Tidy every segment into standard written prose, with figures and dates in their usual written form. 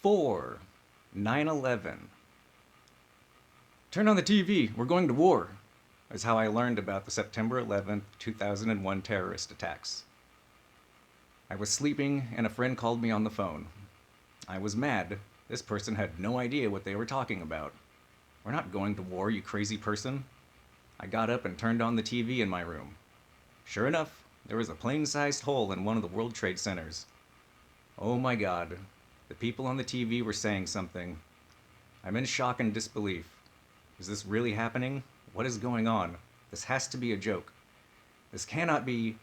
4. 9/11. Turn on the TV, we're going to war, is how I learned about the September 11th, 2001 terrorist attacks. I was sleeping and a friend called me on the phone. I was mad. This person had no idea what they were talking about. We're not going to war, you crazy person. I got up and turned on the TV in my room. Sure enough, there was a plane-sized hole in one of the World Trade Centers. Oh my God, the people on the TV were saying something. I'm in shock and disbelief. Is this really happening? What is going on? This has to be a joke. This cannot be.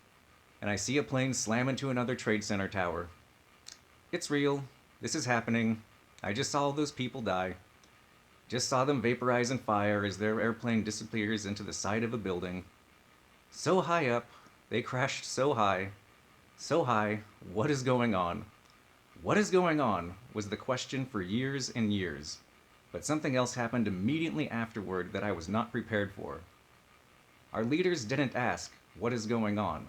And I see a plane slam into another Trade Center tower. It's real. This is happening. I just saw all those people die. Just saw them vaporize in fire as their airplane disappears into the side of a building. So high up, they crashed so high. So high, what is going on? What is going on was the question for years and years. But something else happened immediately afterward that I was not prepared for. Our leaders didn't ask, what is going on?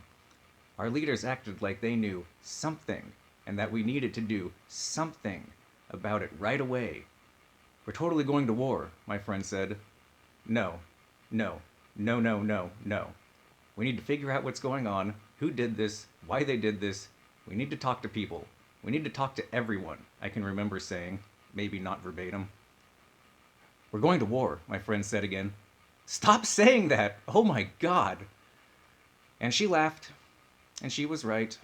Our leaders acted like they knew something and that we needed to do something about it right away. We're totally going to war, my friend said. No, no, no, no, no, no. We need to figure out what's going on, who did this, why they did this. We need to talk to people. We need to talk to everyone, I can remember saying, maybe not verbatim. We're going to war, my friend said again. Stop saying that! Oh my God! And she laughed, and she was right.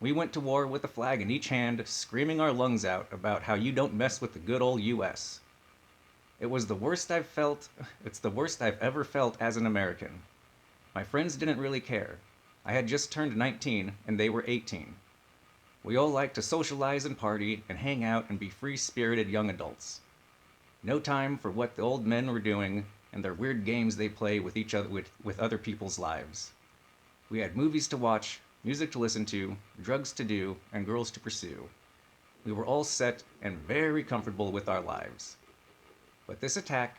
We went to war with a flag in each hand, screaming our lungs out about how you don't mess with the good old US. It was the worst I've felt. It's the worst I've ever felt as an American. My friends didn't really care. I had just turned 19 and they were 18. We all liked to socialize and party and hang out and be free-spirited young adults. No time for what the old men were doing and their weird games they play with each other with other people's lives. We had movies to watch, music to listen to, drugs to do, and girls to pursue. We were all set and very comfortable with our lives. But this attack,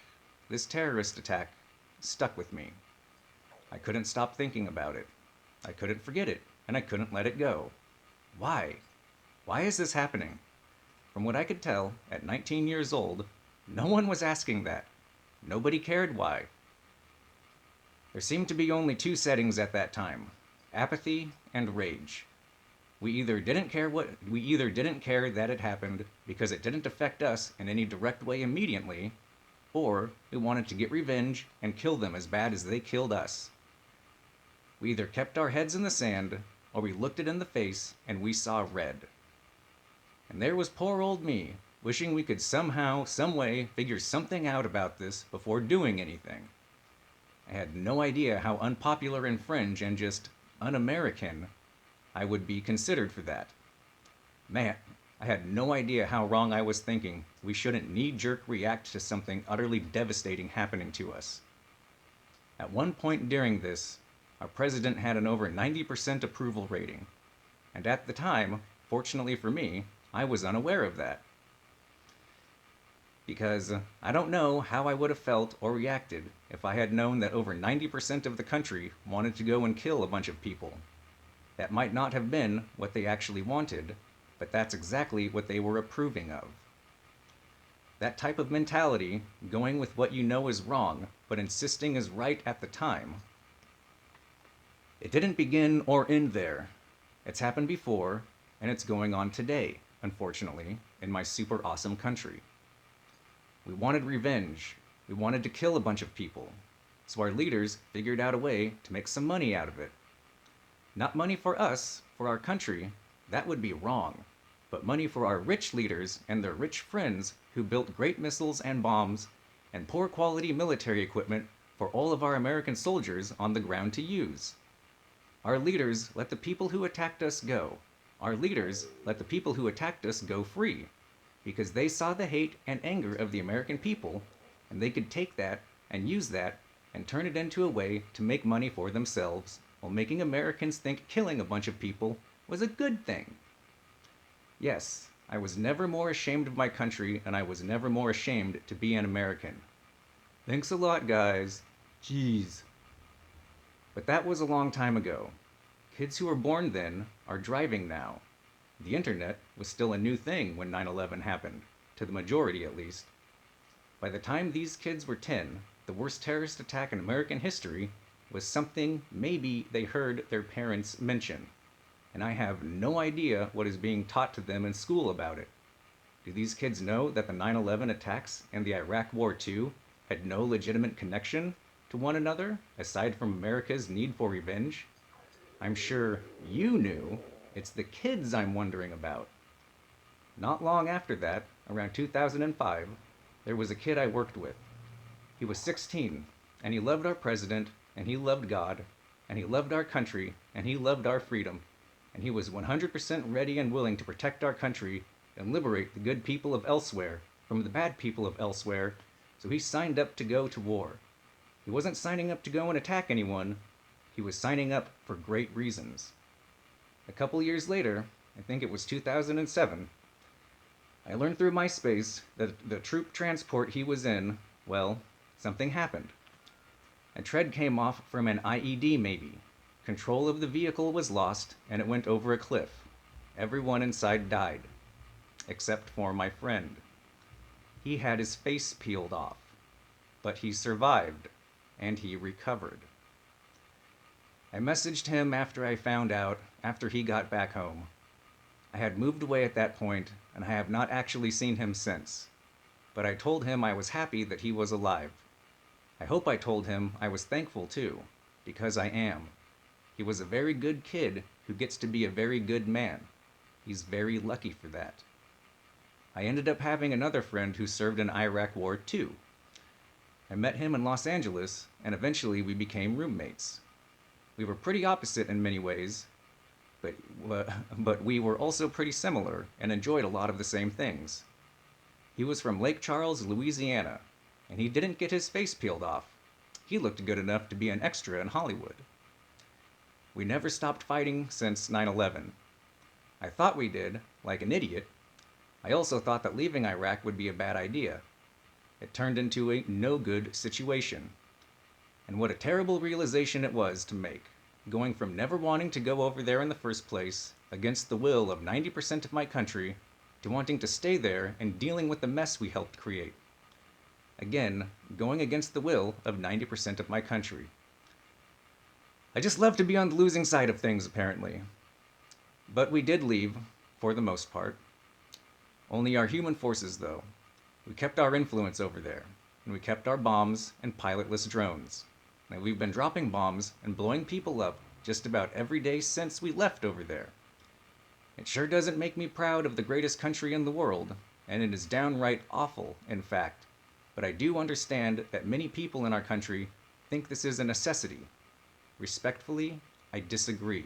this terrorist attack, stuck with me. I couldn't stop thinking about it. I couldn't forget it, and I couldn't let it go. Why? Why is this happening? From what I could tell, at 19 years old, no one was asking that. Nobody cared why. There seemed to be only two settings at that time: apathy and rage. We either didn't care that it happened because it didn't affect us in any direct way immediately, or we wanted to get revenge and kill them as bad as they killed us. We either kept our heads in the sand, or we looked it in the face and we saw red. And there was poor old me, wishing we could somehow, some way, figure something out about this before doing anything. I had no idea how unpopular and fringe and just un-American I would be considered for that. Man, I had no idea how wrong I was thinking we shouldn't knee-jerk react to something utterly devastating happening to us. At one point during this, our president had an over 90% approval rating. And at the time, fortunately for me, I was unaware of that. Because I don't know how I would have felt or reacted if I had known that over 90% of the country wanted to go and kill a bunch of people. That might not have been what they actually wanted, but that's exactly what they were approving of. That type of mentality, going with what you know is wrong, but insisting is right at the time, it didn't begin or end there. It's happened before, and it's going on today, unfortunately, in my super awesome country. We wanted revenge. We wanted to kill a bunch of people. So our leaders figured out a way to make some money out of it. Not money for us, for our country, that would be wrong, but money for our rich leaders and their rich friends who built great missiles and bombs and poor quality military equipment for all of our American soldiers on the ground to use. Our leaders let the people who attacked us go. Our leaders let the people who attacked us go free, because they saw the hate and anger of the American people, and they could take that and use that and turn it into a way to make money for themselves, while making Americans think killing a bunch of people was a good thing. Yes, I was never more ashamed of my country, and I was never more ashamed to be an American. Thanks a lot, guys. Jeez. But that was a long time ago. Kids who were born then are driving now. The internet was still a new thing when 9/11 happened, to the majority at least. By the time these kids were 10, the worst terrorist attack in American history was something maybe they heard their parents mention, and I have no idea what is being taught to them in school about it. Do these kids know that the 9/11 attacks and the Iraq War too had no legitimate connection to one another aside from America's need for revenge? I'm sure you knew. It's the kids I'm wondering about. Not long after that, around 2005, there was a kid I worked with. He was 16, and he loved our president, and he loved God, and he loved our country, and he loved our freedom, and he was 100% ready and willing to protect our country and liberate the good people of elsewhere from the bad people of elsewhere, so he signed up to go to war. He wasn't signing up to go and attack anyone, he was signing up for great reasons. A couple years later, I think it was 2007, I learned through MySpace that the troop transport he was in, well, something happened. A tread came off from an IED maybe. Control of the vehicle was lost and it went over a cliff. Everyone inside died. Except for my friend. He had his face peeled off. But he survived and he recovered. I messaged him after I found out, after he got back home. I had moved away at that point, and I have not actually seen him since. But I told him I was happy that he was alive. I hope I told him I was thankful too, because I am. He was a very good kid who gets to be a very good man. He's very lucky for that. I ended up having another friend who served in Iraq War too. I met him in Los Angeles, and eventually we became roommates. We were pretty opposite in many ways, but we were also pretty similar and enjoyed a lot of the same things. He was from Lake Charles, Louisiana, and he didn't get his face peeled off. He looked good enough to be an extra in Hollywood. We never stopped fighting since 9/11. I thought we did, like an idiot. I also thought that leaving Iraq would be a bad idea. It turned into a no-good situation. And what a terrible realization it was to make, going from never wanting to go over there in the first place, against the will of 90% of my country, to wanting to stay there and dealing with the mess we helped create. Again, going against the will of 90% of my country. I just love to be on the losing side of things, apparently. But we did leave, for the most part. Only our human forces, though. We kept our influence over there, and we kept our bombs and pilotless drones. And we've been dropping bombs and blowing people up just about every day since we left over there. It sure doesn't make me proud of the greatest country in the world, and it is downright awful, in fact. But I do understand that many people in our country think this is a necessity. Respectfully, I disagree.